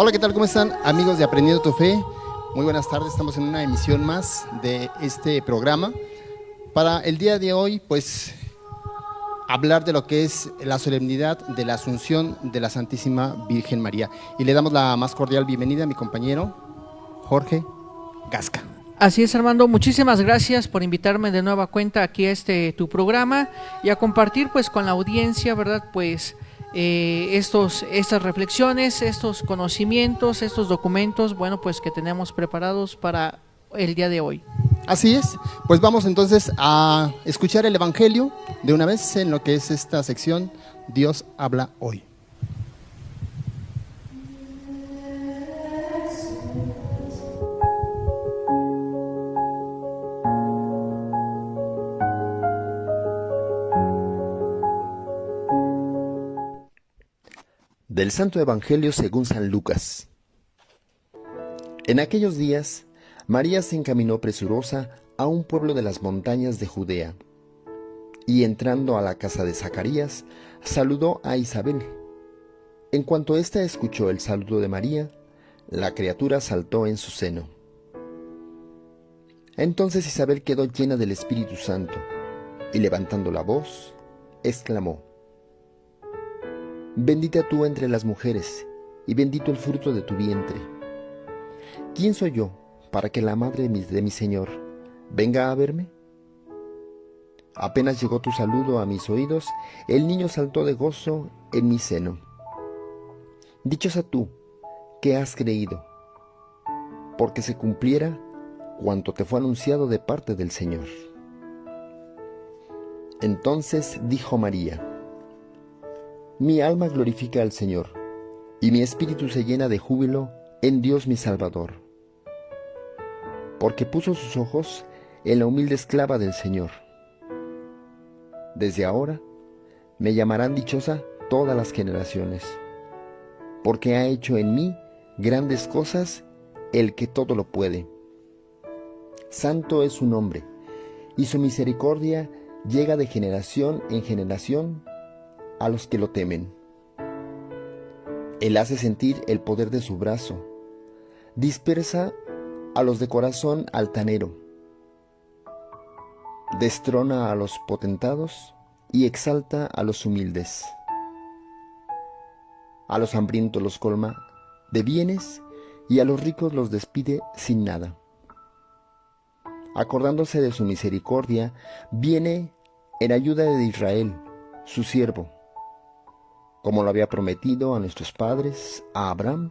Hola, ¿qué tal? ¿Cómo están, amigos de Aprendiendo tu Fe? Muy buenas tardes, estamos en una emisión más de este programa. Para el día de hoy, pues, hablar de lo que es la solemnidad de la Asunción de la Santísima Virgen María. Y le damos la más cordial bienvenida a mi compañero Jorge Gasca. Así es, Armando, muchísimas gracias por invitarme de nueva cuenta aquí a tu programa y a compartir pues con la audiencia, ¿verdad? Pues estas reflexiones, estos conocimientos, estos documentos, bueno, pues que tenemos preparados para el día de hoy. Así es, pues vamos entonces a escuchar el Evangelio de una vez en lo que es esta sección Dios habla hoy. Del Santo Evangelio según San Lucas. En aquellos días, María se encaminó presurosa a un pueblo de las montañas de Judea, y entrando a la casa de Zacarías, saludó a Isabel. En cuanto ésta escuchó el saludo de María, la criatura saltó en su seno. Entonces Isabel quedó llena del Espíritu Santo, y levantando la voz, exclamó: Bendita tú entre las mujeres, y bendito el fruto de tu vientre. ¿Quién soy yo para que la madre de mi Señor venga a verme? Apenas llegó tu saludo a mis oídos, el niño saltó de gozo en mi seno. Dichosa tú, que has creído, porque se cumpliera cuanto te fue anunciado de parte del Señor. Entonces dijo María: Mi alma glorifica al Señor, y mi espíritu se llena de júbilo en Dios mi Salvador, porque puso sus ojos en la humilde esclava del Señor. Desde ahora me llamarán dichosa todas las generaciones, porque ha hecho en mí grandes cosas el que todo lo puede. Santo es su nombre, y su misericordia llega de generación en generación a los que lo temen. Él hace sentir el poder de su brazo, dispersa a los de corazón altanero, destrona a los potentados y exalta a los humildes. A los hambrientos los colma de bienes y a los ricos los despide sin nada. Acordándose de su misericordia, viene en ayuda de Israel, su siervo, como lo había prometido a nuestros padres, a Abraham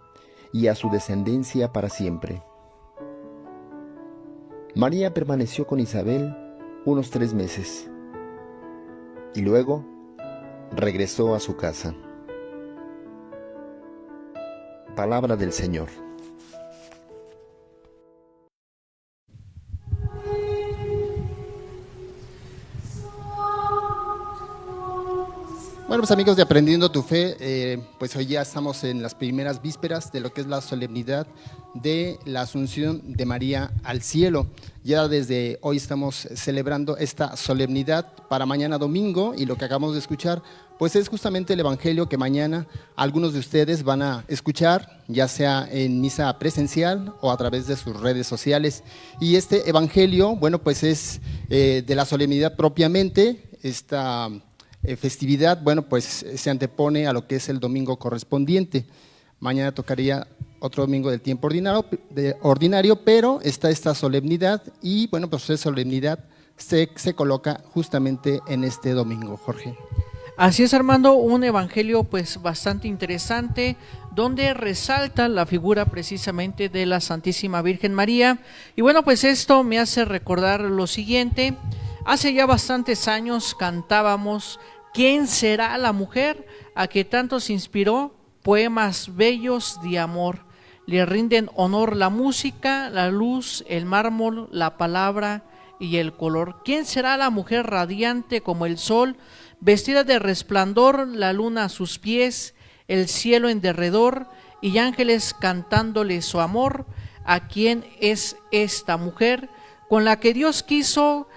y a su descendencia para siempre. María permaneció con Isabel unos 3 meses y luego regresó a su casa. Palabra del Señor. Bueno, pues amigos de Aprendiendo tu Fe, pues hoy ya estamos en las primeras vísperas de lo que es la solemnidad de la Asunción de María al cielo. Ya desde hoy estamos celebrando esta solemnidad para mañana domingo, y lo que acabamos de escuchar pues es justamente el Evangelio que mañana algunos de ustedes van a escuchar, ya sea en misa presencial o a través de sus redes sociales. Y este Evangelio, bueno, pues es de la solemnidad propiamente. Esta festividad, bueno, pues se antepone a lo que es el domingo correspondiente. Mañana tocaría otro domingo del tiempo ordinario, pero está esta solemnidad, y bueno, pues esa solemnidad se coloca justamente en este domingo, Jorge. Así es, Armando, un evangelio pues bastante interesante, donde resalta la figura precisamente de la Santísima Virgen María. Y bueno, pues esto me hace recordar lo siguiente. Hace ya bastantes años cantábamos ¿Quién será la mujer a que tanto se inspiró? Poemas bellos de amor. Le rinden honor la música, la luz, el mármol, la palabra, y el color. ¿Quién será la mujer radiante como el sol, vestida de resplandor, la luna a sus pies, el cielo en derredor y ángeles cantándole su amor? ¿A quién es esta mujer con la que Dios quiso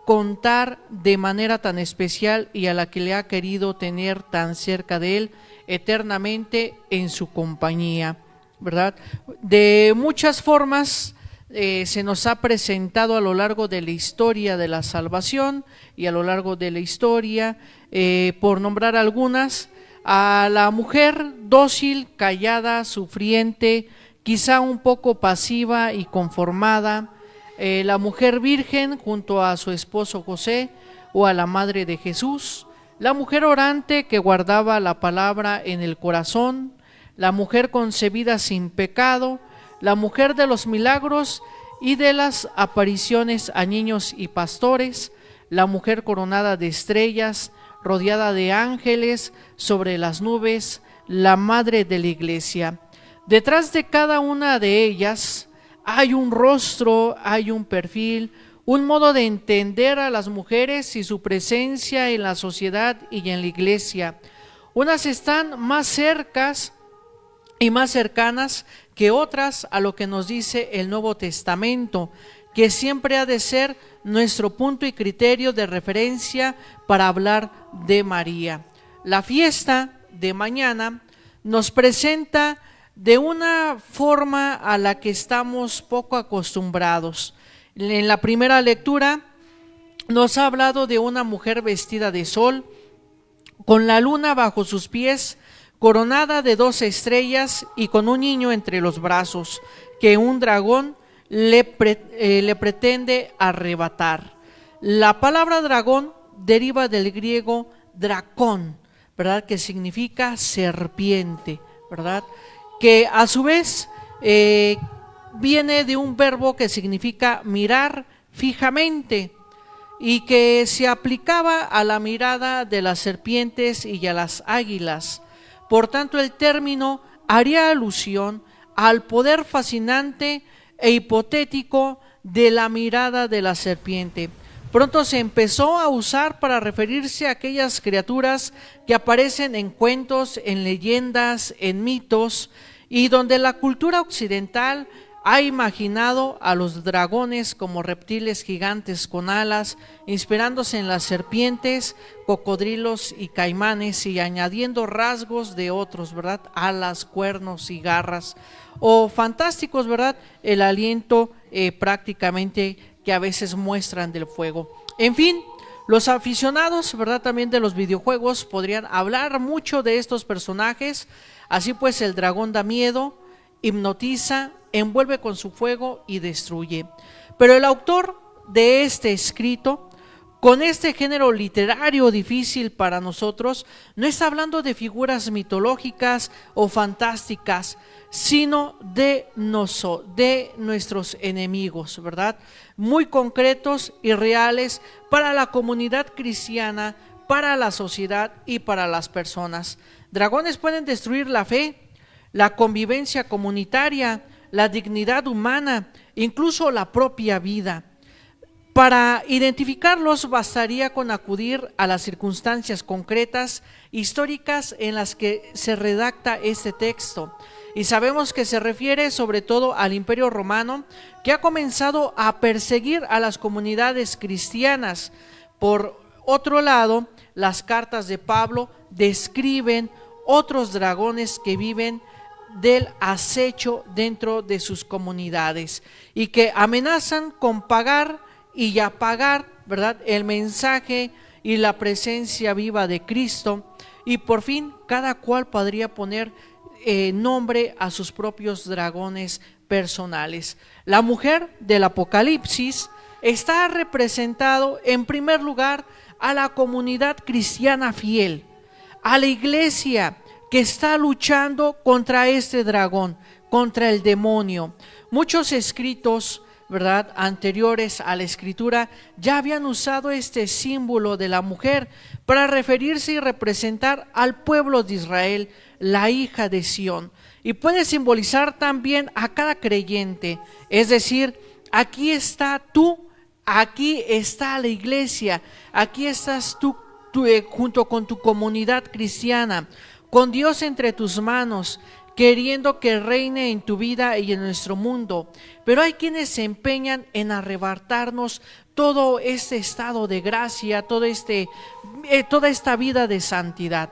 contar de manera tan especial y a la que le ha querido tener tan cerca de él eternamente en su compañía? ¿Verdad? De muchas formas se nos ha presentado a lo largo de la historia de la salvación y a lo largo de la historia, por nombrar algunas, a la mujer dócil, callada, sufriente, quizá un poco pasiva y conformada, la mujer virgen junto a su esposo José o a la madre de Jesús, la mujer orante que guardaba la palabra en el corazón, la mujer concebida sin pecado, la mujer de los milagros y de las apariciones a niños y pastores, la mujer coronada de estrellas, rodeada de ángeles sobre las nubes, la madre de la iglesia. Detrás de cada una de ellas hay un rostro, hay un perfil, un modo de entender a las mujeres y su presencia en la sociedad y en la iglesia. Unas están más cercas y más cercanas que otras a lo que nos dice el Nuevo Testamento, que siempre ha de ser nuestro punto y criterio de referencia para hablar de María. La fiesta de mañana nos presenta de una forma a la que estamos poco acostumbrados. En la primera lectura nos ha hablado de una mujer vestida de sol, con la luna bajo sus pies, coronada de 2 estrellas y con un niño entre los brazos, que un dragón le pretende arrebatar. La palabra dragón deriva del griego dracón, ¿verdad? Que significa serpiente, ¿verdad? Que a su vez viene de un verbo que significa mirar fijamente y que se aplicaba a la mirada de las serpientes y a las águilas. Por tanto, el término haría alusión al poder fascinante e hipotético de la mirada de la serpiente. Pronto se empezó a usar para referirse a aquellas criaturas que aparecen en cuentos, en leyendas, en mitos, y donde la cultura occidental ha imaginado a los dragones como reptiles gigantes con alas, inspirándose en las serpientes, cocodrilos y caimanes y añadiendo rasgos de otros, ¿verdad? Alas, cuernos y garras, o fantásticos, ¿verdad? El aliento prácticamente que a veces muestran del fuego. En fin, los aficionados, ¿verdad?, también de los videojuegos podrían hablar mucho de estos personajes. Así pues, el dragón da miedo, hipnotiza, envuelve con su fuego y destruye. Pero el autor de este escrito, con este género literario difícil para nosotros, no está hablando de figuras mitológicas o fantásticas, sino de nuestros enemigos, ¿verdad? Muy concretos y reales para la comunidad cristiana, para la sociedad y para las personas. Dragones pueden destruir la fe, la convivencia comunitaria, la dignidad humana, incluso la propia vida. Para identificarlos bastaría con acudir a las circunstancias concretas, históricas en las que se redacta este texto. Y sabemos que se refiere sobre todo al Imperio Romano, que ha comenzado a perseguir a las comunidades cristianas. Por otro lado, las cartas de Pablo describen otros dragones que viven del acecho dentro de sus comunidades y que amenazan con pagar y apagar, ¿verdad?, el mensaje y la presencia viva de Cristo. Y por fin cada cual podría poner nombre a sus propios dragones personales. La mujer del Apocalipsis está representado en primer lugar a la comunidad cristiana fiel, a la iglesia que está luchando contra este dragón, contra el demonio. Muchos escritos, ¿verdad?, anteriores a la escritura ya habían usado este símbolo de la mujer para referirse y representar al pueblo de Israel, la hija de Sión, y puede simbolizar también a cada creyente. Es decir, aquí está tú Aquí está la iglesia, aquí estás tú, junto con tu comunidad cristiana, con Dios entre tus manos, queriendo que reine en tu vida y en nuestro mundo. Pero hay quienes se empeñan en arrebatarnos todo este estado de gracia, toda esta vida de santidad.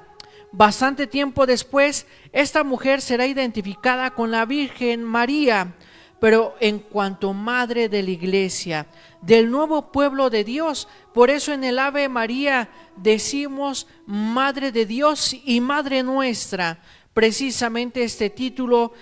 Bastante tiempo después, esta mujer será identificada con la Virgen María, pero en cuanto madre de la iglesia, del nuevo pueblo de Dios. Por eso en el Ave María decimos Madre de Dios y Madre nuestra, precisamente este título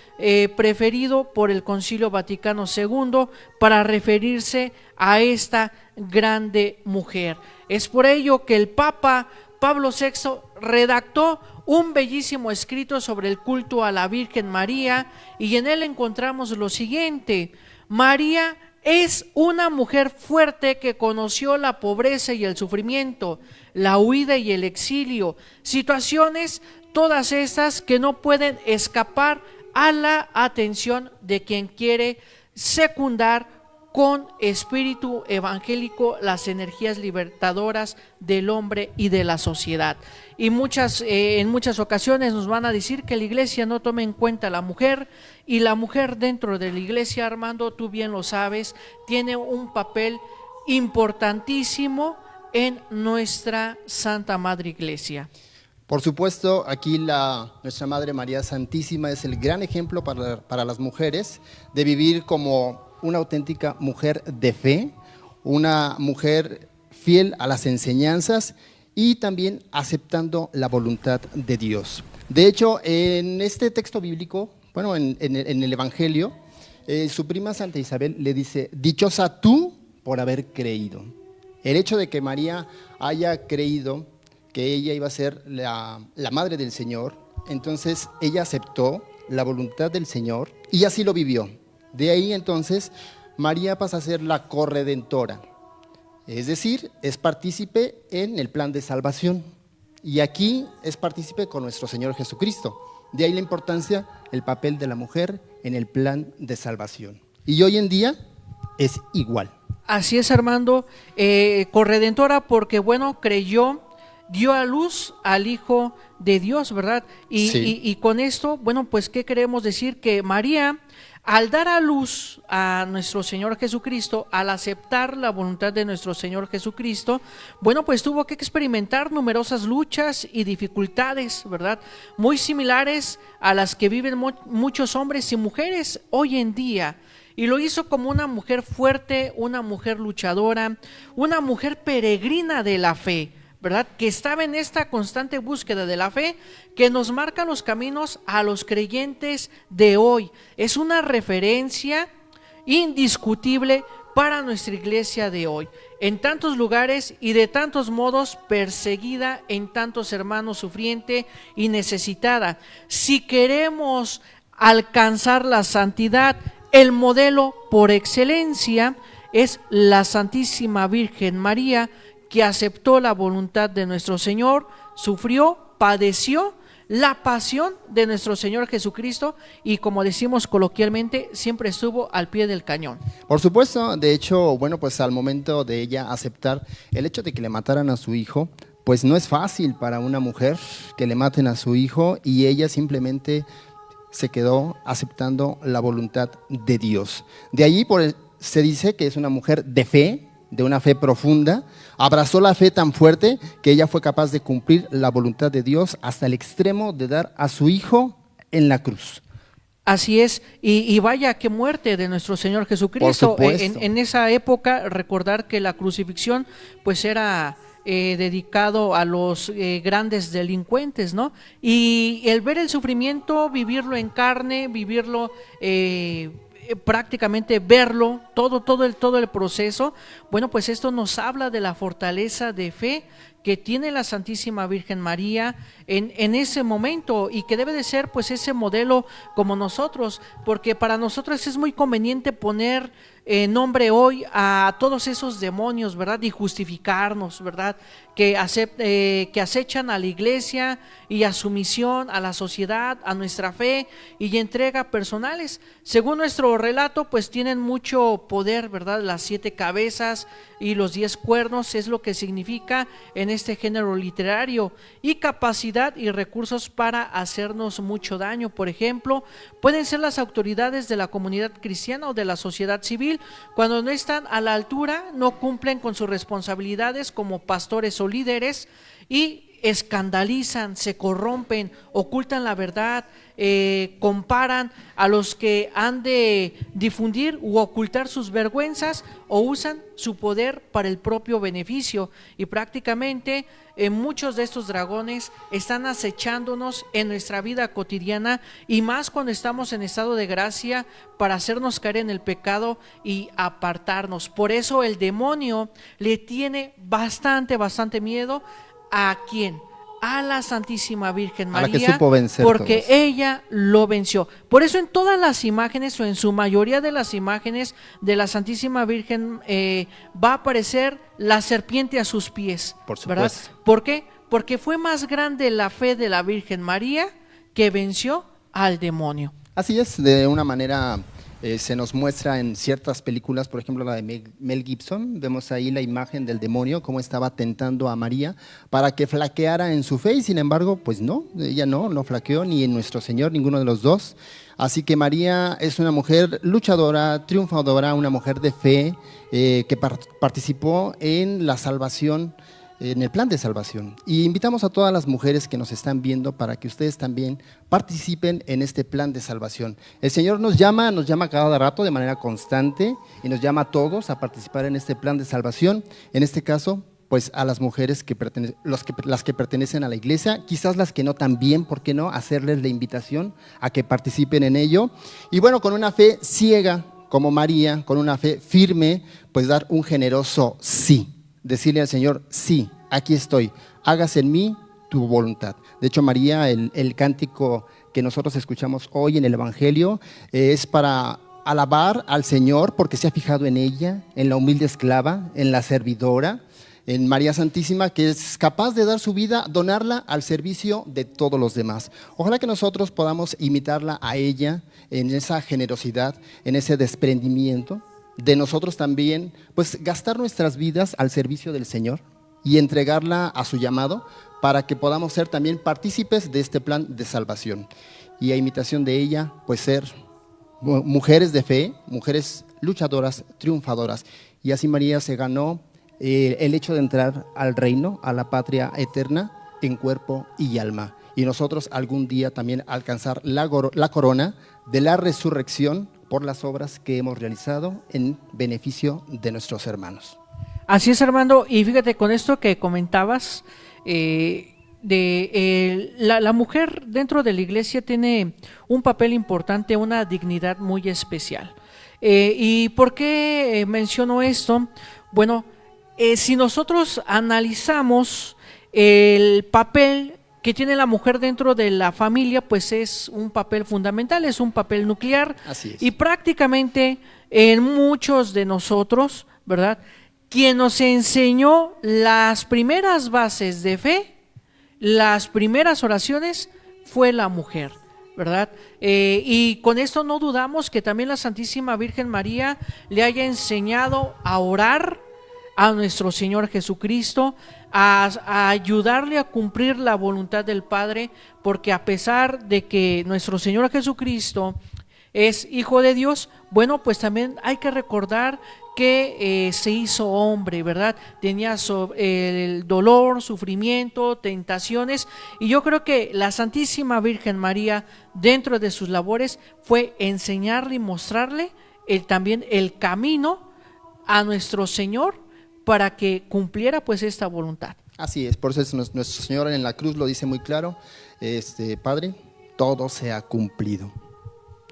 preferido por el Concilio Vaticano II para referirse a esta grande mujer. Es por ello que el Papa Pablo VI redactó un bellísimo escrito sobre el culto a la Virgen María, y en él encontramos lo siguiente: María es una mujer fuerte que conoció la pobreza y el sufrimiento, la huida y el exilio, situaciones todas estas que no pueden escapar a la atención de quien quiere secundar con espíritu evangélico las energías libertadoras del hombre y de la sociedad. Y en muchas ocasiones nos van a decir que la iglesia no toma en cuenta a la mujer, y la mujer dentro de la iglesia, Armando, tú bien lo sabes, tiene un papel importantísimo en nuestra Santa Madre Iglesia. Por supuesto, aquí nuestra Madre María Santísima es el gran ejemplo para las mujeres de vivir como una auténtica mujer de fe, una mujer fiel a las enseñanzas y también aceptando la voluntad de Dios. De hecho, en este texto bíblico, bueno, en el Evangelio, su prima Santa Isabel le dice: dichosa tú por haber creído. El hecho de que María haya creído que ella iba a ser la madre del Señor, entonces ella aceptó la voluntad del Señor y así lo vivió. De ahí entonces María pasa a ser la corredentora, es decir, es partícipe en el plan de salvación, y aquí es partícipe con nuestro Señor Jesucristo. De ahí la importancia, el papel de la mujer en el plan de salvación, y hoy en día es igual. Así es, Armando, corredentora porque, bueno, creyó, dio a luz al Hijo de Dios, ¿verdad? Sí. Y con esto, bueno, pues, ¿qué queremos decir? Que María, al dar a luz a nuestro Señor Jesucristo, al aceptar la voluntad de nuestro Señor Jesucristo, bueno, pues tuvo que experimentar numerosas luchas y dificultades, ¿verdad? Muy similares a las que viven muchos hombres y mujeres hoy en día. Y lo hizo como una mujer fuerte, una mujer luchadora, una mujer peregrina de la fe, ¿verdad? Que estaba en esta constante búsqueda de la fe que nos marca los caminos a los creyentes de hoy. Es una referencia indiscutible para nuestra iglesia de hoy. En tantos lugares y de tantos modos, perseguida en tantos hermanos, sufriente y necesitada. Si queremos alcanzar la santidad, el modelo por excelencia es la Santísima Virgen María, que aceptó la voluntad de nuestro Señor, sufrió, padeció la pasión de nuestro Señor Jesucristo y, como decimos coloquialmente, siempre estuvo al pie del cañón. Por supuesto, de hecho, bueno, pues al momento de ella aceptar el hecho de que le mataran a su hijo, pues no es fácil para una mujer que le maten a su hijo, y ella simplemente se quedó aceptando la voluntad de Dios. De allí se dice que es una mujer de fe, de una fe profunda, abrazó la fe tan fuerte que ella fue capaz de cumplir la voluntad de Dios hasta el extremo de dar a su hijo en la cruz. Así es, y vaya qué muerte de nuestro Señor Jesucristo. En esa época, recordar que la crucifixión pues era dedicado a los grandes delincuentes, ¿no? Y el ver el sufrimiento, vivirlo en carne, vivirlo prácticamente todo el proceso, bueno, pues esto nos habla de la fortaleza de fe que tiene la Santísima Virgen María en ese momento, y que debe de ser pues ese modelo como nosotros, porque para nosotros es muy conveniente poner nombre hoy a todos esos demonios, ¿verdad? Y justificarnos, ¿verdad? Que acechan a la iglesia y a su misión, a la sociedad, a nuestra fe y entrega personales. Según nuestro relato, pues tienen mucho poder, ¿verdad? Las 7 cabezas y los 10 cuernos es lo que significa en este género literario, y capacidad y recursos para hacernos mucho daño. Por ejemplo, pueden ser las autoridades de la comunidad cristiana o de la sociedad civil. Cuando no están a la altura, no cumplen con sus responsabilidades como pastores o líderes y escandalizan, se corrompen, ocultan la verdad, comparan a los que han de difundir u ocultar sus vergüenzas, o usan su poder para el propio beneficio, y prácticamente muchos de estos dragones están acechándonos en nuestra vida cotidiana, y más cuando estamos en estado de gracia, para hacernos caer en el pecado y apartarnos. Por eso el demonio le tiene bastante miedo. ¿A quién? A la Santísima Virgen María, a la que supo vencer, porque todos. ella lo venció. Por eso en todas las imágenes, o en su mayoría de las imágenes de la Santísima Virgen, va a aparecer la serpiente a sus pies. Por supuesto. ¿Verdad? ¿Por qué? Porque fue más grande la fe de la Virgen María, que venció al demonio. Así es, de una manera se nos muestra en ciertas películas, por ejemplo la de Mel Gibson, vemos ahí la imagen del demonio, cómo estaba tentando a María para que flaqueara en su fe, y sin embargo, pues no, ella no flaqueó, ni en nuestro Señor, ninguno de los dos. Así que María es una mujer luchadora, triunfadora, una mujer de fe, que participó en la salvación, en el plan de salvación. Y invitamos a todas las mujeres que nos están viendo para que ustedes también participen en este plan de salvación. El Señor nos llama cada rato de manera constante, y nos llama a todos a participar en este plan de salvación. En este caso, pues a las mujeres las que pertenecen a la iglesia, quizás las que no también, ¿por qué no? Hacerles la invitación a que participen en ello. Y bueno, con una fe ciega como María, con una fe firme, pues dar un generoso sí. Decirle al Señor, sí, aquí estoy, hágase en mí tu voluntad. De hecho, María, el cántico que nosotros escuchamos hoy en el Evangelio, es para alabar al Señor porque se ha fijado en ella, en la humilde esclava, en la servidora, en María Santísima, que es capaz de dar su vida, donarla al servicio de todos los demás. Ojalá que nosotros podamos imitarla a ella en esa generosidad, en ese desprendimiento, de nosotros también, pues gastar nuestras vidas al servicio del Señor y entregarla a su llamado, para que podamos ser también partícipes de este plan de salvación. Y a imitación de ella, pues ser mujeres de fe, mujeres luchadoras, triunfadoras. Y así María se ganó el hecho de entrar al reino, a la patria eterna, en cuerpo y alma. Y nosotros algún día también alcanzar la corona de la resurrección, por las obras que hemos realizado en beneficio de nuestros hermanos. Así es, Armando, y fíjate, con esto que comentabas, la mujer dentro de la iglesia tiene un papel importante, una dignidad muy especial. ¿Y por qué menciono esto? Bueno, si nosotros analizamos el papel que tiene la mujer dentro de la familia, pues es un papel fundamental, es un papel nuclear. Así es. Y prácticamente en muchos de nosotros, ¿verdad?, quien nos enseñó las primeras bases de fe, las primeras oraciones, fue la mujer, ¿verdad? Y con esto no dudamos que también la Santísima Virgen María le haya enseñado a orar a nuestro Señor Jesucristo, a ayudarle a cumplir la voluntad del Padre, porque a pesar de que nuestro Señor Jesucristo es Hijo de Dios, bueno, pues también hay que recordar que se hizo hombre, ¿verdad? Tenía el dolor, sufrimiento, tentaciones, y yo creo que la Santísima Virgen María, dentro de sus labores, fue enseñarle y mostrarle también el camino a nuestro Señor, para que cumpliera pues esta voluntad. Así es, por eso nuestro Señor en la cruz lo dice muy claro, Padre, todo se ha cumplido.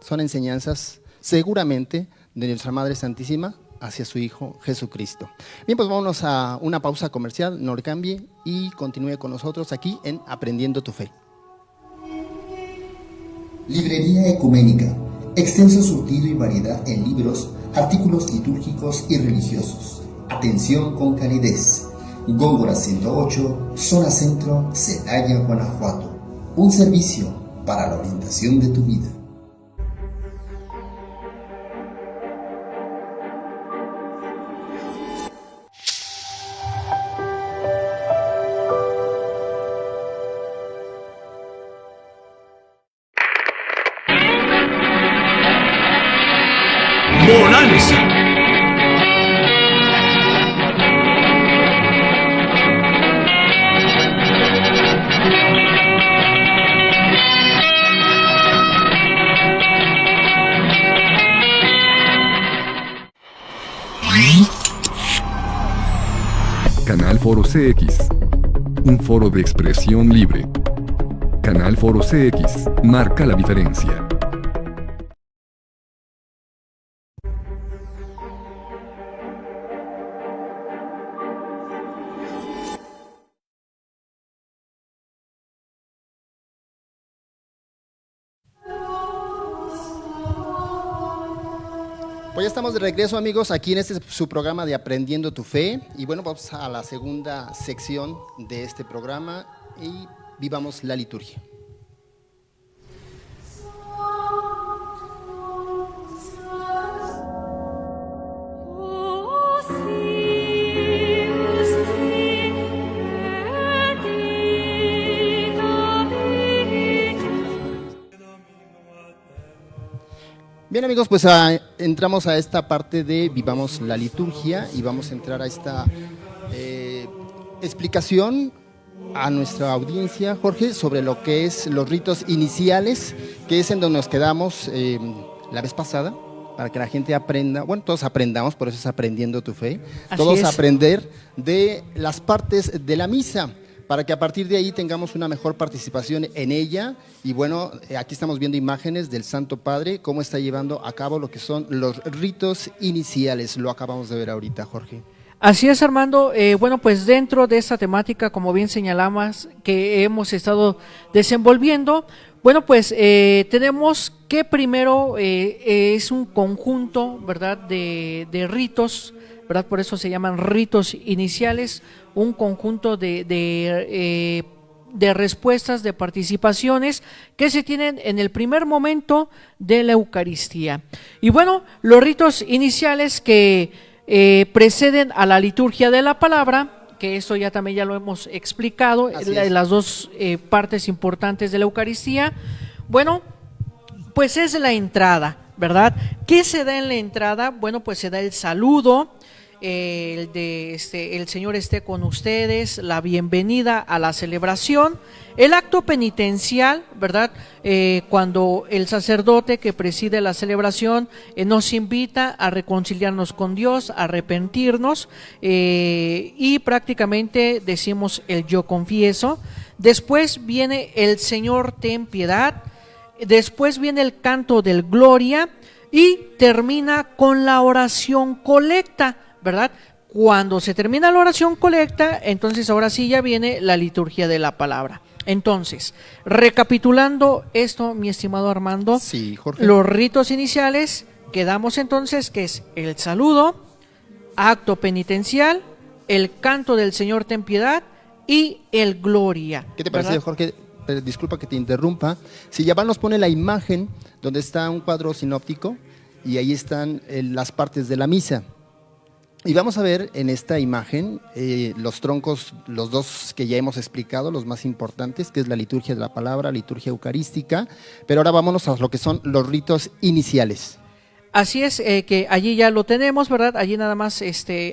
Son enseñanzas seguramente de nuestra Madre Santísima, hacia su Hijo Jesucristo. Bien, pues vámonos a una pausa comercial, no le cambie y continúe con nosotros aquí en Aprendiendo tu Fe. Librería Ecuménica, extenso surtido y variedad en libros, artículos litúrgicos y religiosos. Atención con calidez. Góngora 108, Zona Centro, Celaya, Guanajuato. Un servicio para la orientación de tu vida. Bonanza. Canal Foro CX, un foro de expresión libre. Canal Foro CX, marca la diferencia. Pues ya estamos de regreso, amigos, aquí en su programa de Aprendiendo tu Fe. Y bueno, vamos a la segunda sección de este programa y vivamos la liturgia. Bien, amigos, pues entramos a esta parte de Vivamos la Liturgia y vamos a entrar a esta explicación a nuestra audiencia, Jorge, sobre lo que es los ritos iniciales, que es en donde nos quedamos la vez pasada, para que la gente aprenda, bueno, todos aprendamos, por eso es Aprendiendo tu Fe, todos aprender de las partes de la misa, para que a partir de ahí tengamos una mejor participación en ella. Y bueno, aquí estamos viendo imágenes del Santo Padre, cómo está llevando a cabo lo que son los ritos iniciales. Lo acabamos de ver ahorita, Jorge. Así es, Armando. Bueno, pues dentro de esta temática, como bien señalamos, que hemos estado desenvolviendo, bueno, pues tenemos que primero es un conjunto, ¿verdad?, de ritos, ¿verdad? Por eso se llaman ritos iniciales, un conjunto de respuestas, de participaciones que se tienen en el primer momento de la Eucaristía. Y bueno, los ritos iniciales que preceden a la liturgia de la palabra, que esto ya también ya lo hemos explicado, las dos partes importantes de la Eucaristía. Bueno, pues es la entrada, ¿verdad? ¿Qué se da en la entrada? Bueno, pues se da el saludo, el Señor esté con ustedes, la bienvenida a la celebración, el acto penitencial, ¿verdad? Cuando el sacerdote que preside la celebración nos invita a reconciliarnos con Dios, a arrepentirnos, y prácticamente decimos el yo confieso. Después viene el Señor ten piedad, después viene el canto del Gloria y termina con la oración colecta, ¿verdad? Cuando se termina la oración colecta, entonces ahora sí ya viene la liturgia de la palabra. Entonces, recapitulando esto, mi estimado Armando, sí, Jorge. Los ritos iniciales, quedamos entonces que es el saludo, acto penitencial, el canto del Señor ten piedad y el Gloria. ¿Qué te parece, Jorge? Disculpa que te interrumpa. Si ya nos pone la imagen donde está un cuadro sinóptico y ahí están las partes de la misa. Y vamos a ver en esta imagen los troncos, los dos que ya hemos explicado, los más importantes, que es la liturgia de la palabra, liturgia eucarística, pero ahora vámonos a lo que son los ritos iniciales. Así es, que allí ya lo tenemos, ¿verdad? Allí nada más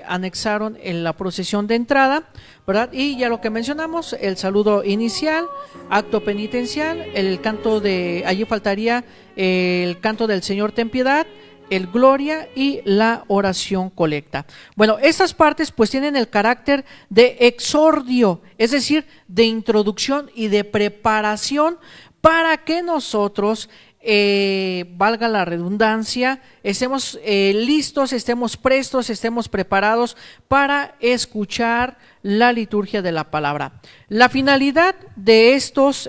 anexaron en la procesión de entrada, ¿verdad? Y ya lo que mencionamos, el saludo inicial, acto penitencial, el canto allí faltaría el canto del Señor ten piedad, el Gloria y la oración colecta. Bueno, estas partes pues tienen el carácter de exordio, es decir, de introducción y de preparación para que nosotros valga la redundancia, estemos listos, estemos prestos, estemos preparados para escuchar la liturgia de la palabra. La finalidad de estos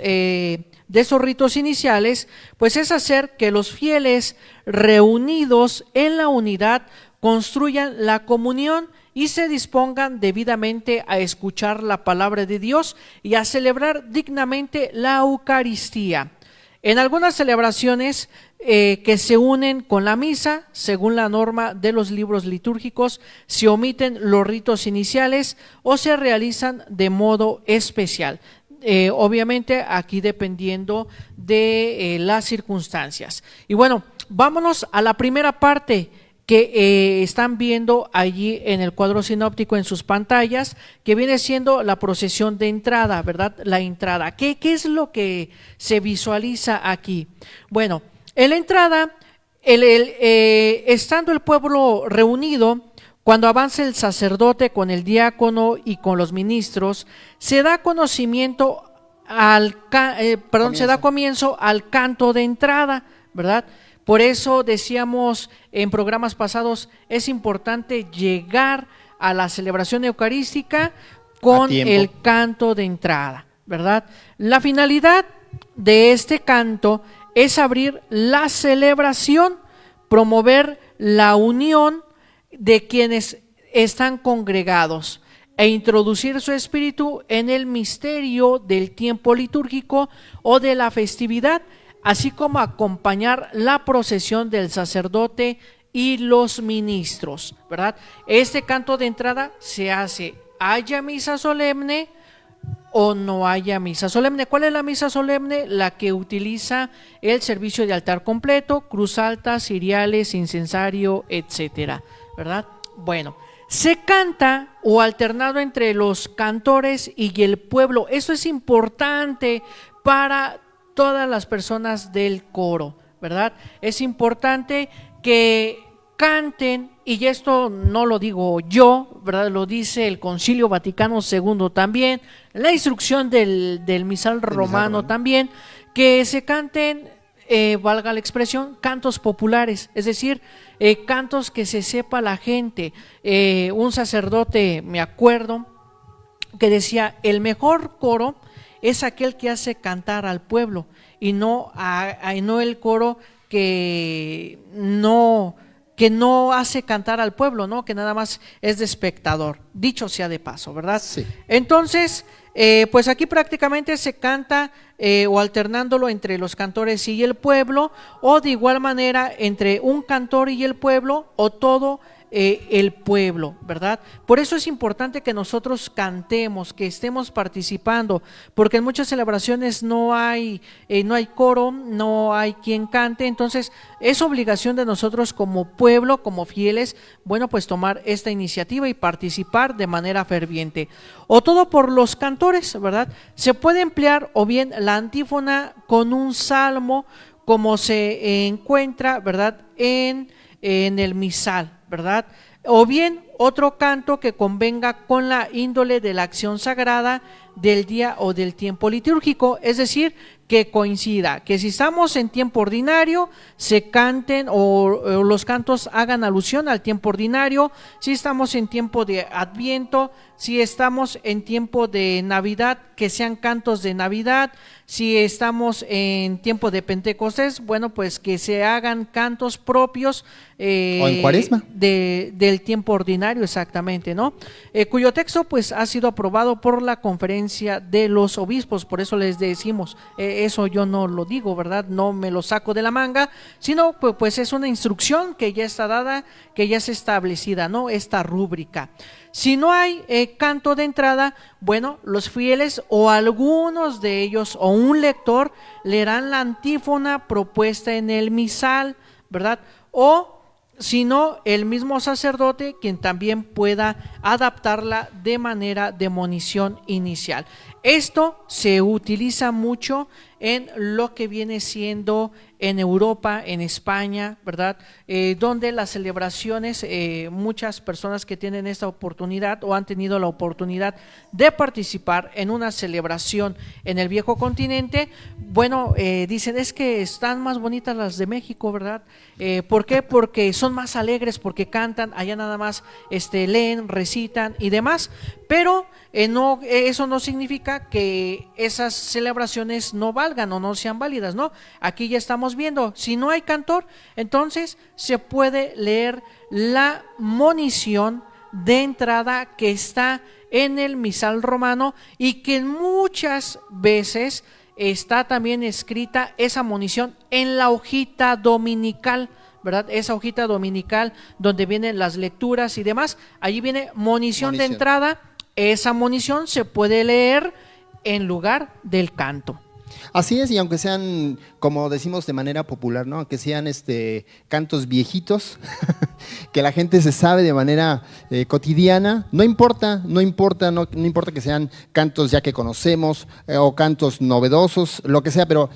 ritos iniciales, pues es hacer que los fieles reunidos en la unidad construyan la comunión y se dispongan debidamente a escuchar la palabra de Dios y a celebrar dignamente la Eucaristía. En algunas celebraciones que se unen con la misa, según la norma de los libros litúrgicos, se omiten los ritos iniciales o se realizan de modo especial. Obviamente aquí dependiendo de las circunstancias. Y bueno, vámonos a la primera parte que están viendo allí en el cuadro sinóptico en sus pantallas, que viene siendo la procesión de entrada, ¿verdad? La entrada. ¿Qué es lo que se visualiza aquí? Bueno, en la entrada, estando el pueblo reunido, cuando avanza el sacerdote con el diácono y con los ministros, se da conocimiento se da comienzo al canto de entrada, ¿verdad? Por eso decíamos en programas pasados, es importante llegar a la celebración eucarística con el canto de entrada, ¿verdad? La finalidad de este canto es abrir la celebración, promover la unión de quienes están congregados e introducir su espíritu en el misterio del tiempo litúrgico o de la festividad, así como acompañar la procesión del sacerdote y los ministros, ¿verdad? Este canto de entrada se hace, haya misa solemne o no haya misa solemne. ¿Cuál es la misa solemne? La que utiliza el servicio de altar completo, cruz alta, ciriales, incensario, etcétera, ¿verdad? Bueno, se canta o alternado entre los cantores y el pueblo. Eso es importante para todas las personas del coro, ¿verdad? Es importante que canten, y esto no lo digo yo, ¿verdad? Lo dice el Concilio Vaticano II también, la instrucción del misal romano también, que se canten, valga la expresión, cantos populares, es decir, cantos que se sepa la gente. Un sacerdote, me acuerdo, que decía, el mejor coro es aquel que hace cantar al pueblo y no el coro que no hace cantar al pueblo, ¿no? Que nada más es de espectador, dicho sea de paso, ¿verdad? Sí. Entonces, pues aquí prácticamente se canta o alternándolo entre los cantores y el pueblo, o de igual manera entre un cantor y el pueblo, o todo el pueblo, ¿verdad? Por eso es importante que nosotros cantemos, que estemos participando, porque en muchas celebraciones no hay coro, no hay quien cante. Entonces es obligación de nosotros como pueblo, como fieles, bueno, pues tomar esta iniciativa y participar de manera ferviente. O todo por los cantores, ¿verdad? Se puede emplear o bien la antífona con un salmo, como se encuentra, ¿verdad?, en el misal, ¿verdad? O bien otro canto que convenga con la índole de la acción sagrada del día o del tiempo litúrgico, es decir, que coincida, que si estamos en tiempo ordinario se canten o los cantos hagan alusión al tiempo ordinario, si estamos en tiempo de Adviento, si estamos en tiempo de Navidad, que sean cantos de Navidad, si estamos en tiempo de Pentecostés, bueno, pues que se hagan cantos propios o en Cuaresma del tiempo ordinario, exactamente, ¿no? Cuyo texto pues ha sido aprobado por la Conferencia de los Obispos. Por eso les decimos, eso yo no lo digo, ¿verdad? No me lo saco de la manga, sino pues es una instrucción que ya está dada, que ya es establecida, ¿no? Esta rúbrica. Si no hay canto de entrada, bueno, los fieles o algunos de ellos o un lector leerán la antífona propuesta en el misal, ¿verdad? O si no, el mismo sacerdote, quien también pueda adaptarla de manera de monición inicial. Esto se utiliza mucho en lo que viene siendo en Europa, en España, ¿verdad? Donde las celebraciones, muchas personas que tienen esta oportunidad o han tenido la oportunidad de participar en una celebración en el viejo continente, bueno, dicen es que están más bonitas las de México, ¿verdad? ¿Por qué? Porque son más alegres, porque cantan, allá nada más leen, recitan y demás, pero no, eso no significa que esas celebraciones no valgan o no sean válidas, ¿no? Aquí ya estamos viendo, si no hay cantor, entonces se puede leer la monición de entrada que está en el misal romano y que muchas veces está también escrita esa monición en la hojita dominical, ¿verdad? Esa hojita dominical donde vienen las lecturas y demás, allí viene monición de entrada. Esa monición se puede leer en lugar del canto. Así es, y aunque sean, como decimos de manera popular, ¿no? Aunque sean cantos viejitos, que la gente se sabe de manera cotidiana, no importa que sean cantos ya que conocemos o cantos novedosos, lo que sea, pero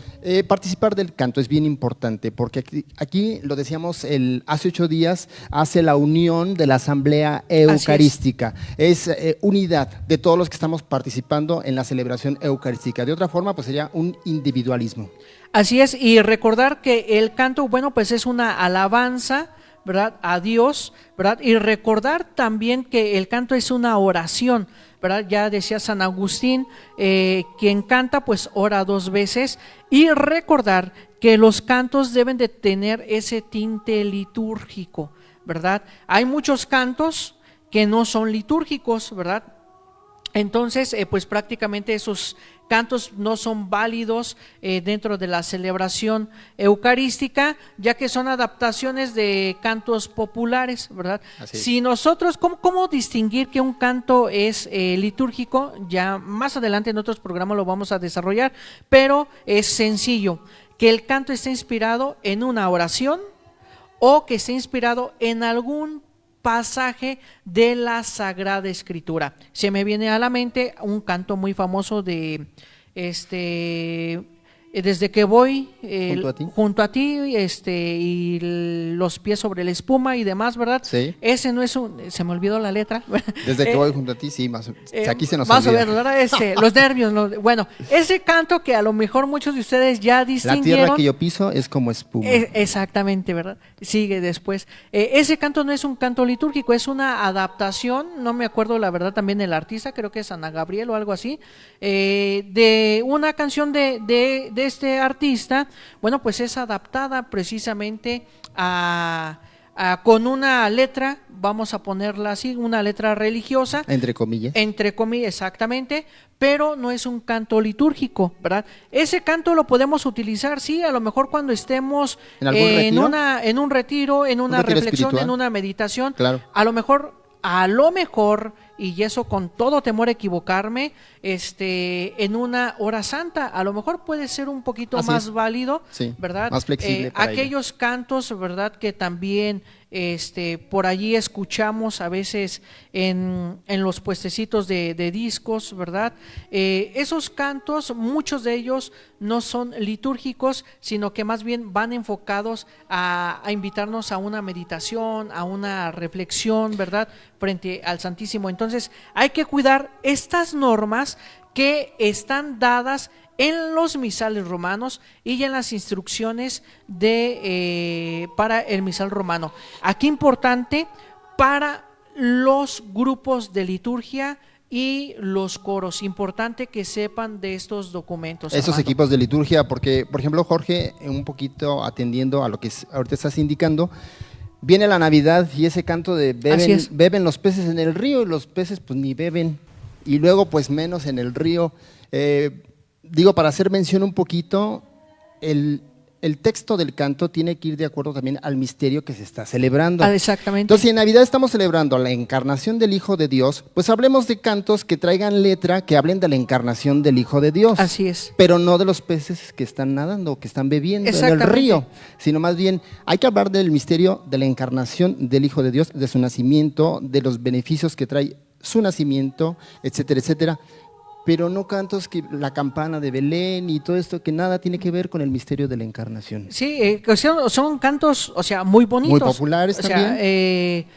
participar del canto es bien importante, porque aquí lo decíamos hace 8 días, hace la unión de la Asamblea Eucarística, es unidad de todos los que estamos participando en la celebración eucarística. De otra forma, pues sería un individualismo. Así es, y recordar que el canto, bueno, pues es una alabanza, ¿verdad?, a Dios, ¿verdad? Y recordar también que el canto es una oración, ¿verdad? Ya decía San Agustín, quien canta pues ora 2 veces, y recordar que los cantos deben de tener ese tinte litúrgico, ¿verdad? Hay muchos cantos que no son litúrgicos, ¿verdad? Entonces, pues prácticamente esos cantos no son válidos dentro de la celebración eucarística, ya que son adaptaciones de cantos populares, ¿verdad? Si nosotros, ¿cómo distinguir que un canto es litúrgico? Ya más adelante en otros programas lo vamos a desarrollar, pero es sencillo, que el canto esté inspirado en una oración o que esté inspirado en algún pasaje de la Sagrada Escritura. Se me viene a la mente un canto muy famoso de desde que voy junto a ti y los pies sobre la espuma y demás, ¿verdad? Sí. Ese no es se me olvidó la letra. Desde que voy junto a ti, sí, aquí se nos más olvida. o menos, ¿verdad? Los nervios, bueno, ese canto que a lo mejor muchos de ustedes ya distinguieron. La tierra que yo piso es como espuma. Exactamente, ¿verdad? Sigue después. Ese canto no es un canto litúrgico, es una adaptación, no me acuerdo la verdad también el artista, creo que es Ana Gabriel o algo así, de una canción de este artista. Bueno, pues es adaptada precisamente con una letra, vamos a ponerla así, una letra religiosa. Entre comillas. Entre comillas, exactamente, pero no es un canto litúrgico, ¿verdad? Ese canto lo podemos utilizar, sí, a lo mejor cuando estemos en un retiro, en una reflexión, espiritual, en una meditación, claro. A lo mejor, y eso con todo temor a equivocarme, en una hora santa, a lo mejor puede ser un poquito así más es. válido, Sí, ¿verdad? Más flexible. Aquellos cantos, ¿verdad? Que también por allí escuchamos a veces en los puestecitos de discos, ¿verdad? Esos cantos, muchos de ellos no son litúrgicos, sino que más bien van enfocados a invitarnos a una meditación, a una reflexión, ¿verdad? Frente al Santísimo. Entonces hay que cuidar estas normas que están dadas en los misales romanos y en las instrucciones para el misal romano. Aquí importante para los grupos de liturgia y los coros, importante que sepan de estos documentos. Esos Armando. Equipos de liturgia, porque, por ejemplo, Jorge, un poquito atendiendo a lo que ahorita estás indicando, viene la Navidad y ese canto de beben los peces en el río y los peces pues ni beben, y luego pues menos en el río. Digo, para hacer mención un poquito, el texto del canto tiene que ir de acuerdo también al misterio que se está celebrando. Exactamente. Entonces, si en Navidad estamos celebrando la encarnación del Hijo de Dios, pues hablemos de cantos que traigan letra, que hablen de la encarnación del Hijo de Dios. Así es. Pero no de los peces que están nadando, que están bebiendo en el río, sino más bien hay que hablar del misterio de la encarnación del Hijo de Dios, de su nacimiento, de los beneficios que trae su nacimiento, etcétera, etcétera. pero no cantos que la campana de Belén y todo esto que nada tiene que ver con el misterio de la encarnación. Sí, son cantos, o sea, muy bonitos. Muy populares o sea, también.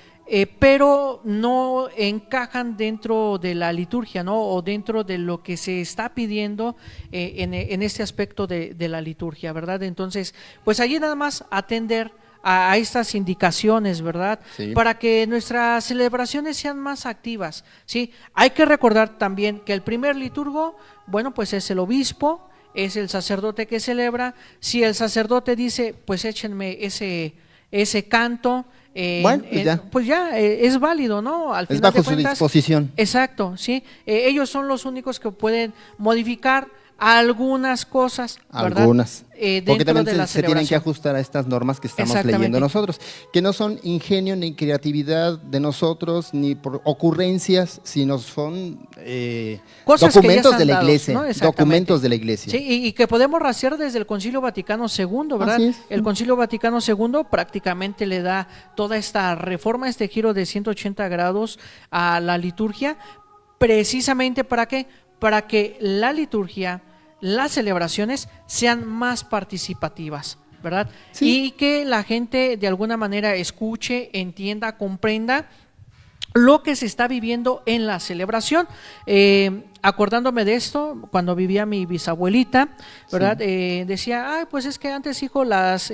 Pero no encajan dentro de la liturgia, ¿no? O dentro de lo que se está pidiendo en este aspecto de la liturgia, ¿verdad? Entonces, pues allí nada más atender a estas indicaciones, ¿verdad? Sí. Para que nuestras celebraciones sean más activas, ¿sí? Hay que recordar también que el primer liturgo, bueno, pues es el obispo, es el sacerdote que celebra. Si el sacerdote dice, pues échenme ese canto, Bueno, pues ya. es válido, ¿no? Al Es final bajo de su cuentas, disposición. exacto, sí. Ellos son los únicos que pueden modificar algunas cosas, ¿verdad? Algunas. Dentro Porque también de la se tienen que celebración. ajustar a estas normas que estamos Exactamente. leyendo nosotros, que no son ingenio ni creatividad de nosotros, ni por ocurrencias, sino son Cosas que ya documentos están de la dados, iglesia, ¿no? Exactamente. documentos de la iglesia. Sí, y que podemos rastrear desde el Concilio Vaticano II, ¿verdad? Así es. El Concilio Vaticano II prácticamente le da toda esta reforma, este giro de 180 grados a la liturgia, precisamente ¿para qué? Para que la liturgia, las celebraciones sean más participativas, ¿verdad? Sí. Y que la gente de alguna manera escuche, entienda, comprenda lo que se está viviendo en la celebración. Acordándome de esto, cuando vivía mi bisabuelita, ¿verdad? Sí. Decía, ay, pues es que antes, hijo, las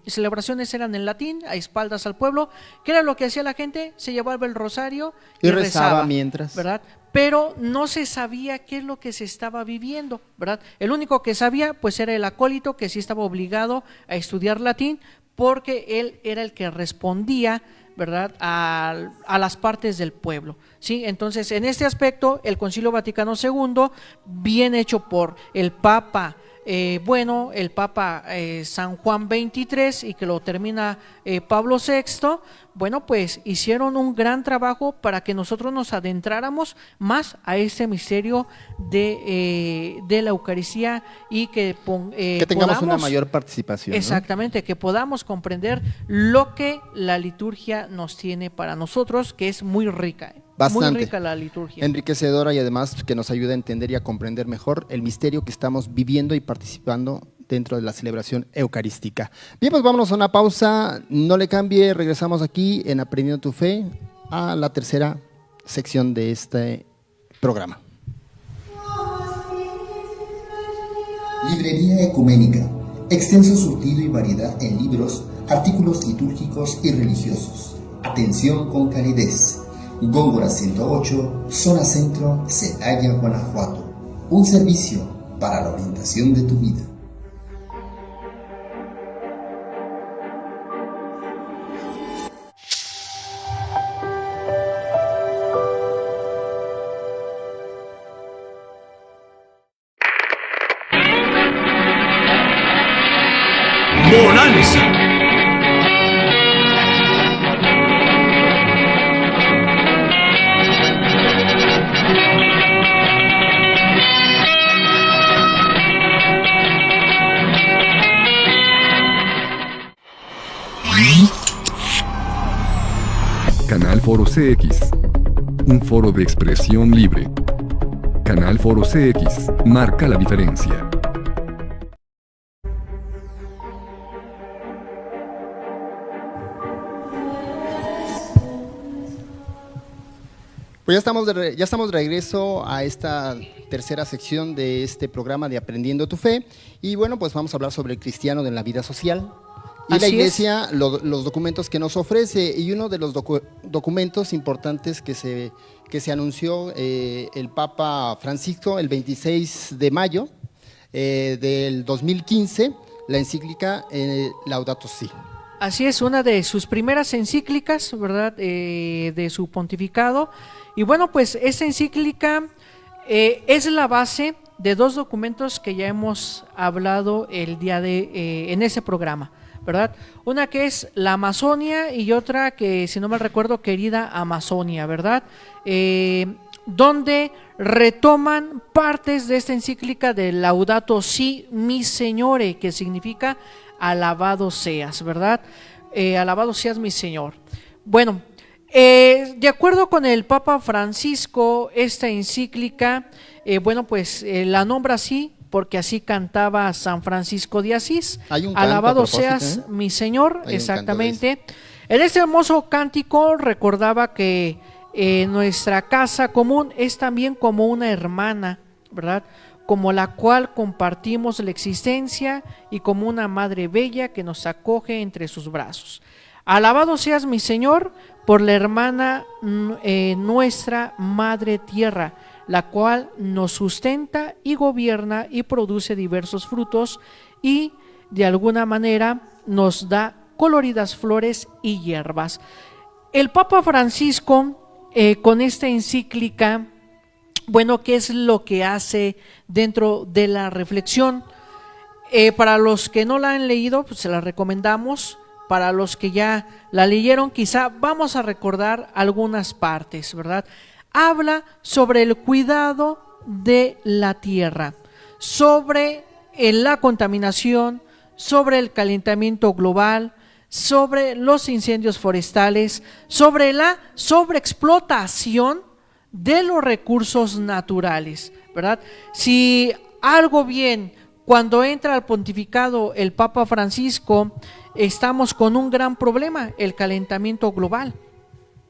celebraciones eran en latín, a espaldas al pueblo. ¿Qué era lo que hacía la gente? Se llevaba el rosario y rezaba mientras. ¿verdad? Pero no se sabía qué es lo que se estaba viviendo, ¿verdad? El único que sabía, pues era el acólito, que sí estaba obligado a estudiar latín, porque él era el que respondía, ¿verdad?, a las partes del pueblo, ¿sí? Entonces, en este aspecto, el Concilio Vaticano II, bien hecho por el Papa, el Papa San Juan XXIII, y que lo termina Pablo VI, bueno, pues hicieron un gran trabajo para que nosotros nos adentráramos más a este misterio de la Eucaristía y que tengamos podamos, una mayor participación, ¿no? Exactamente, que podamos comprender lo que la liturgia nos tiene para nosotros, que es muy rica. Bastante. Muy rica la liturgia. Enriquecedora y además que nos ayuda a entender y a comprender mejor el misterio que estamos viviendo y participando dentro de la celebración eucarística. Bien, pues vámonos a una pausa, no le cambie, regresamos aquí en Aprendiendo tu Fe a la tercera sección de este programa. Librería Ecuménica, extenso surtido y variedad en libros, artículos litúrgicos y religiosos. Atención con calidez. Góngora 108, Zona Centro, Celaya, Guanajuato. Un servicio para la orientación de tu vida. Bonanza. Canal Foro CX. Un foro de expresión libre. Canal Foro CX. Marca la diferencia. Pues ya estamos de regreso a esta tercera sección de este programa de Aprendiendo tu Fe. Y bueno, pues vamos a hablar sobre el cristiano en la vida social. Y Así la es. iglesia, los documentos que nos ofrece. Y uno de los documentos importantes que se anunció el Papa Francisco el 26 de mayo del 2015, la encíclica Laudato Si. Así es, una de sus primeras encíclicas, ¿verdad?, de su pontificado. Y bueno, pues esta encíclica es la base de dos documentos que ya hemos hablado en ese programa, ¿verdad? Una que es la Amazonia y otra que, si no mal recuerdo, Querida Amazonia, ¿verdad? Donde retoman partes de esta encíclica de Laudato Si Miserere, que significa alabado seas, ¿verdad? Alabado seas mi Señor. Bueno, De acuerdo con el Papa Francisco, esta encíclica, la nombra así porque así cantaba San Francisco de Asís. Hay un canto Alabado a propósito, seas mi Señor, Hay un exactamente. En este hermoso cántico recordaba que nuestra casa común es también como una hermana, ¿verdad? Como la cual compartimos la existencia y como una madre bella que nos acoge entre sus brazos. Alabado seas mi Señor por la hermana nuestra Madre Tierra, la cual nos sustenta y gobierna y produce diversos frutos y de alguna manera nos da coloridas flores y hierbas. El Papa Francisco con esta encíclica, ¿qué es lo que hace dentro de la reflexión? Para los que no la han leído, pues se la recomendamos. Para los que ya la leyeron, quizá vamos a recordar algunas partes, ¿verdad? Habla sobre el cuidado de la tierra, sobre la contaminación, sobre el calentamiento global, sobre los incendios forestales, sobre la sobreexplotación de los recursos naturales, ¿verdad? Si algo bien, cuando entra al pontificado el Papa Francisco, estamos con un gran problema, el calentamiento global.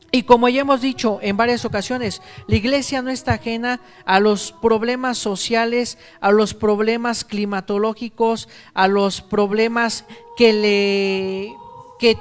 Y como ya hemos dicho en varias ocasiones, la Iglesia no está ajena a los problemas sociales, a los problemas climatológicos, a los problemas que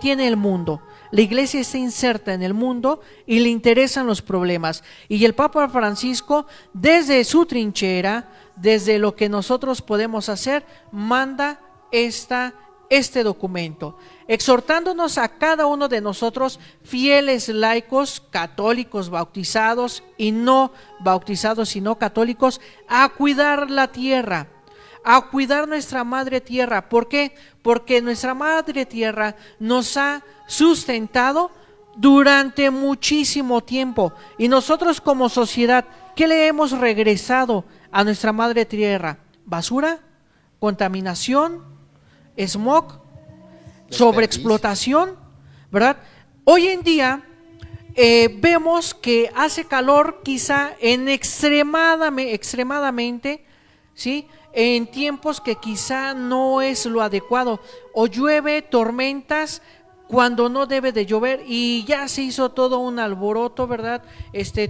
tiene el mundo. La Iglesia está inserta en el mundo y le interesan los problemas. Y el Papa Francisco, desde su trinchera, desde lo que nosotros podemos hacer, manda este documento, exhortándonos a cada uno de nosotros, fieles laicos, católicos, bautizados y no bautizados, sino católicos, a cuidar la tierra, a cuidar nuestra madre tierra. ¿Por qué? Porque nuestra madre tierra nos ha sustentado durante muchísimo tiempo y nosotros como sociedad, ¿qué le hemos regresado a nuestra madre tierra? ¿Basura? ¿Contaminación? Smog, sobreexplotación, ¿verdad? Hoy en día vemos que hace calor quizá extremadamente, ¿sí? En tiempos que quizá no es lo adecuado, o llueve tormentas cuando no debe de llover y ya se hizo todo un alboroto, ¿verdad?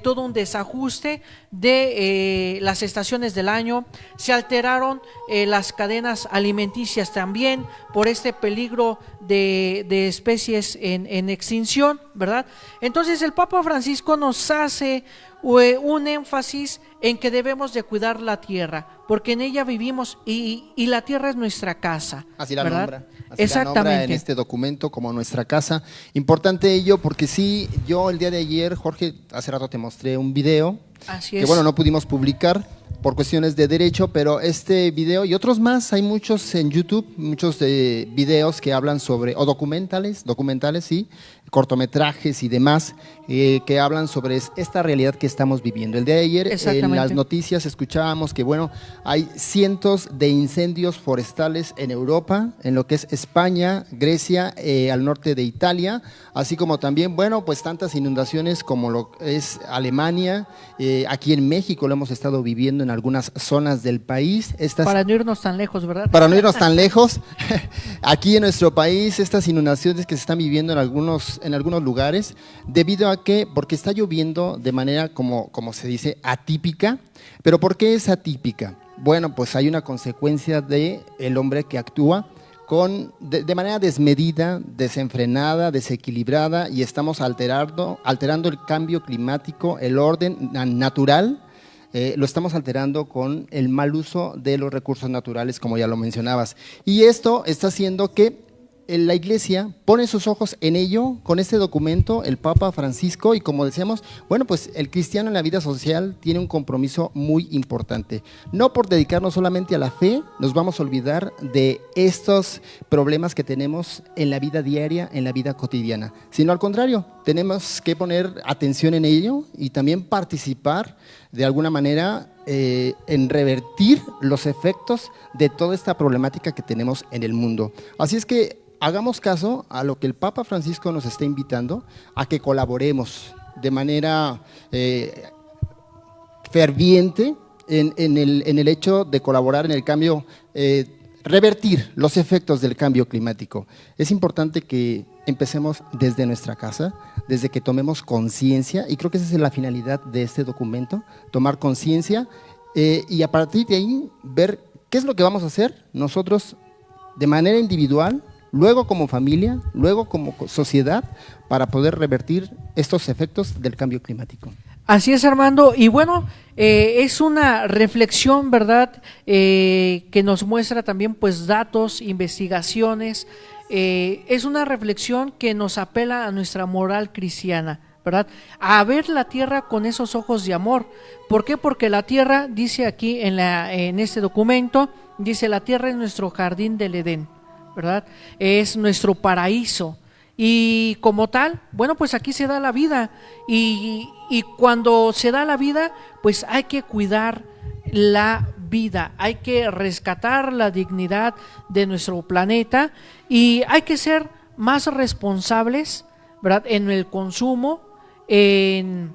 Todo un desajuste de las estaciones del año, se alteraron las cadenas alimenticias también por este peligro de especies en extinción, ¿verdad? Entonces el Papa Francisco nos hace un énfasis en que debemos de cuidar la tierra, porque en ella vivimos y la tierra es nuestra casa. Así la ¿verdad? nombra. Así Exactamente. la nombra en este documento como nuestra casa. Importante ello porque sí, yo el día de ayer, Jorge, hace rato te mostré un video Así que es. no pudimos publicar por cuestiones de derecho, pero este video y otros más, hay muchos en YouTube, muchos videos que hablan sobre, o documentales, sí, cortometrajes y demás, que hablan sobre esta realidad que estamos viviendo. El día de ayer en las noticias escuchábamos que hay cientos de incendios forestales en Europa, en lo que es España, Grecia, al norte de Italia, así como también, pues tantas inundaciones como lo es Alemania, aquí en México lo hemos estado viviendo en algunas zonas del país. Para no irnos tan lejos, ¿verdad? Para no irnos tan lejos, aquí en nuestro país, estas inundaciones que se están viviendo en algunos lugares, debido a porque está lloviendo de manera, como se dice, atípica. ¿Pero por qué es atípica? Bueno, pues hay una consecuencia del hombre que actúa de manera desmedida, desenfrenada, desequilibrada, y estamos alterando el cambio climático, el orden natural. Lo estamos alterando con el mal uso de los recursos naturales, como ya lo mencionabas. Y esto está haciendo que la Iglesia pone sus ojos en ello con este documento, el Papa Francisco, y como decíamos, pues el cristiano en la vida social tiene un compromiso muy importante. No por dedicarnos solamente a la fe, nos vamos a olvidar de estos problemas que tenemos en la vida diaria, en la vida cotidiana, sino al contrario, tenemos que poner atención en ello y también participar de alguna manera en revertir los efectos de toda esta problemática que tenemos en el mundo. Así es que hagamos caso a lo que el Papa Francisco nos está invitando, a que colaboremos de manera ferviente en el hecho de colaborar en el cambio, revertir los efectos del cambio climático. Es importante que empecemos desde nuestra casa, desde que tomemos conciencia, y creo que esa es la finalidad de este documento, tomar conciencia y a partir de ahí ver qué es lo que vamos a hacer nosotros de manera individual, luego como familia, luego como sociedad, para poder revertir estos efectos del cambio climático. Así es, Armando, y bueno, es una reflexión, ¿verdad?, que nos muestra también pues datos, investigaciones, es una reflexión que nos apela a nuestra moral cristiana, ¿verdad?, a ver la tierra con esos ojos de amor. ¿Por qué? Porque la tierra, dice aquí en este documento, dice: la tierra es nuestro jardín del Edén, ¿verdad?, es nuestro paraíso. Y como tal, bueno, pues aquí se da la vida, y cuando se da la vida, pues hay que cuidar la vida, hay que rescatar la dignidad de nuestro planeta, y hay que ser más responsables, ¿verdad?, en el consumo, en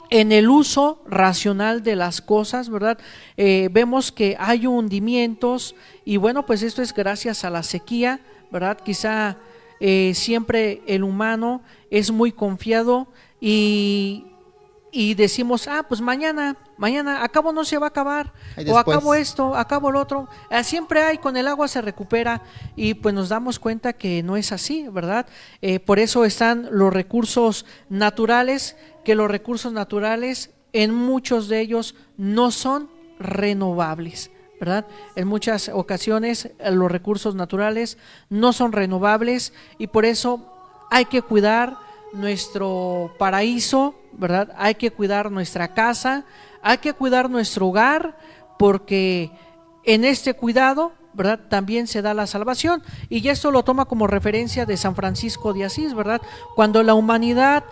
el uso racional de las cosas, ¿verdad? Vemos que hay hundimientos, y bueno, pues esto es gracias a la sequía, ¿verdad? Quizá siempre el humano es muy confiado y decimos: pues mañana, acabo no se va a acabar, o acabo esto, acabo lo otro, siempre hay, con el agua se recupera, y pues nos damos cuenta que no es así, ¿verdad? Por eso están los recursos naturales, que los recursos naturales en muchos de ellos no son renovables, ¿verdad? En muchas ocasiones los recursos naturales no son renovables, y por eso hay que cuidar nuestro paraíso, ¿verdad? Hay que cuidar nuestra casa, hay que cuidar nuestro hogar, porque en este cuidado, ¿verdad?, también se da la salvación. Y esto lo toma como referencia de San Francisco de Asís, ¿verdad? Cuando la humanidad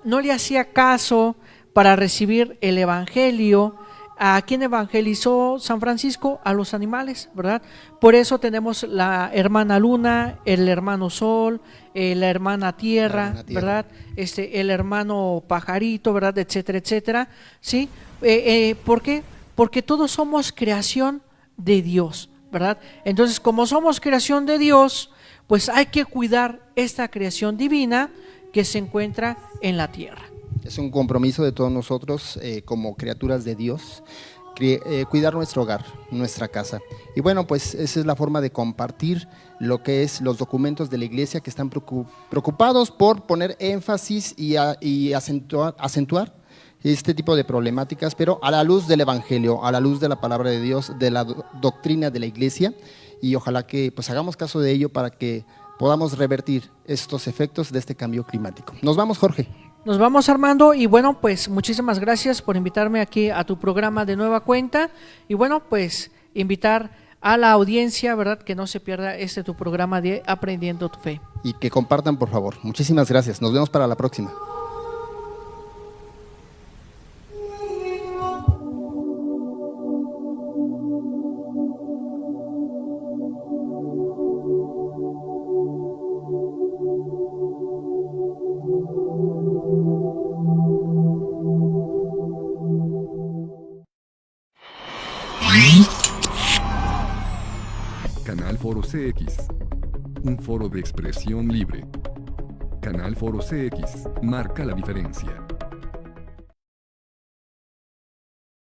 no le hacía caso para recibir el evangelio, ¿a quién evangelizó San Francisco? A los animales, ¿verdad? Por eso tenemos la hermana Luna, el hermano Sol, la hermana Tierra, ¿verdad? El hermano Pajarito, ¿verdad? Etcétera, etcétera, ¿sí? ¿Por qué? Porque todos somos creación de Dios, ¿verdad? Entonces, como somos creación de Dios, pues hay que cuidar esta creación divina que se encuentra en la tierra. Es un compromiso de todos nosotros como criaturas de Dios, cuidar nuestro hogar, nuestra casa. Y bueno, pues esa es la forma de compartir lo que es los documentos de la Iglesia, que están preocupados por poner énfasis y acentuar este tipo de problemáticas, pero a la luz del Evangelio, a la luz de la palabra de Dios, de la doctrina de la Iglesia, y ojalá que pues hagamos caso de ello para que podamos revertir estos efectos de este cambio climático. Nos vamos, Jorge. Nos vamos, Armando, y bueno, pues muchísimas gracias por invitarme aquí a tu programa de nueva cuenta, y bueno, pues invitar a la audiencia, ¿verdad?, que no se pierda tu programa de Aprendiendo tu Fe. Y que compartan, por favor. Muchísimas gracias. Nos vemos para la próxima. Canal Foro CX, un foro de expresión libre. Canal Foro CX, marca la diferencia.